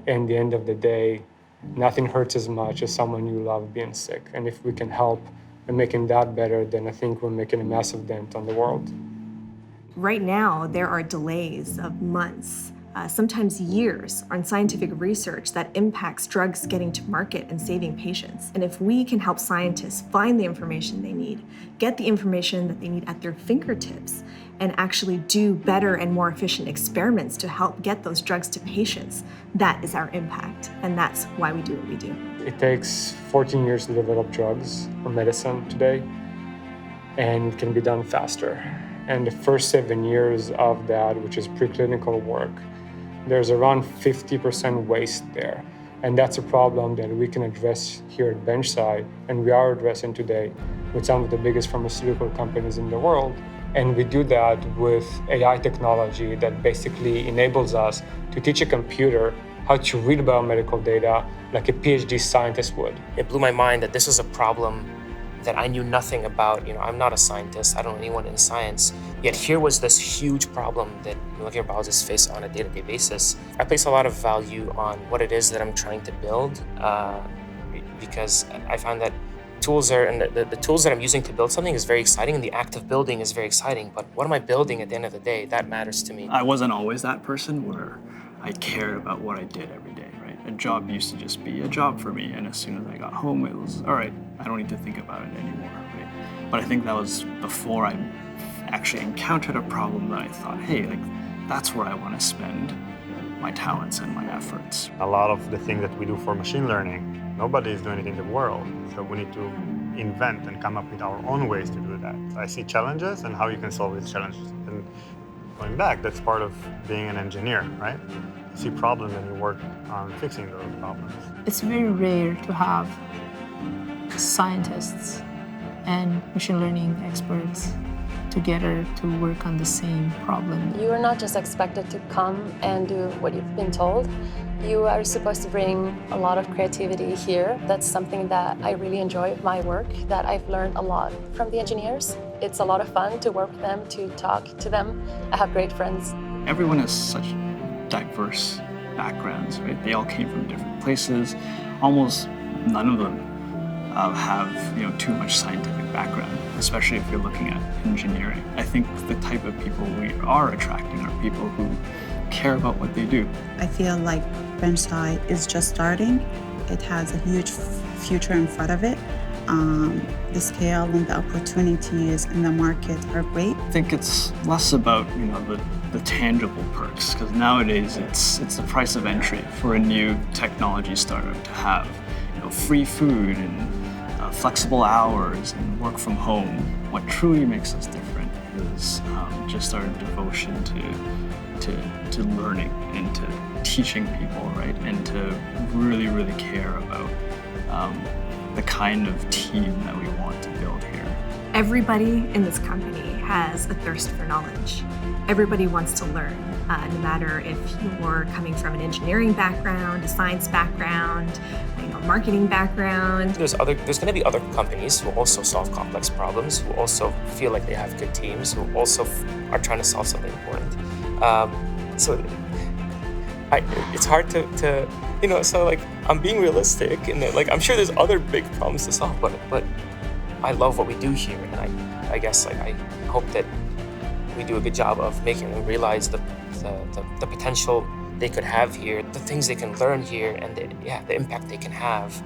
And at the end of the day, nothing hurts as much as someone you love being sick. And if we can help in making that better, then I think we're making a massive dent on the world. Right now, there are delays of months, sometimes years, on scientific research that impacts drugs getting to market and saving patients. And if we can help scientists find the information they need, get the information that they need at their fingertips, and actually do better and more efficient experiments to help get those drugs to patients, that is our impact. And that's why we do what we do. It takes 14 years to develop drugs or medicine today, and it can be done faster. And the first 7 years of that, which is preclinical work, there's around 50% waste there. And that's a problem that we can address here at BenchSci, and we are addressing today with some of the biggest pharmaceutical companies in the world. And we do that with AI technology that basically enables us to teach a computer how to read biomedical data like a PhD scientist would. It blew my mind that this was a problem that I knew nothing about. I'm not a scientist, I don't know anyone in science, yet here was this huge problem that molecular biologists face on a day-to-day basis. I place a lot of value on what it is that I'm trying to build because I find that the tools that I'm using to build something is very exciting, and the act of building is very exciting, but what am I building at the end of the day? That matters to me. I wasn't always that person where I cared about what I did every day, right? A job used to just be a job for me, and as soon as I got home, it was, all right, I don't need to think about it anymore, right? But I think that was before I actually encountered a problem that I thought, hey, that's where I want to spend my talents and my efforts. A lot of the things that we do for machine learning, nobody is doing it in the world. So we need to invent and come up with our own ways to do that. So I see challenges and how you can solve these challenges. And going back, that's part of being an engineer, right? You see problems and you work on fixing those problems. It's very rare to have scientists and machine learning experts together to work on the same problem. You are not just expected to come and do what you've been told. You are supposed to bring a lot of creativity here. That's something that I really enjoy my work, that I've learned a lot from the engineers. It's a lot of fun to work with them, to talk to them. I have great friends. Everyone has such diverse backgrounds, right? They all came from different places. Almost none of them have too much scientific background, especially if you're looking at engineering. I think the type of people we are attracting are people who care about what they do. I feel like BenchSci is just starting. It has a huge future in front of it. The scale and the opportunities in the market are great. I think it's less about the tangible perks, because nowadays it's the price of entry for a new technology startup to have free food and flexible hours and work from home. What truly makes us different is just our devotion to learning and to teaching people, right? And to really, really care about the kind of team that we want to build here. Everybody in this company has a thirst for knowledge. Everybody wants to learn, no matter if you're coming from an engineering background, a science background, marketing background. There's going to be other companies who also solve complex problems, who also feel like they have good teams, who also are trying to solve something important. So it's hard to I'm being realistic, and I'm sure there's other big problems to solve, but I love what we do here, and I guess I hope that we do a good job of making them realize the potential they could have here, the things they can learn here, and the impact they can have.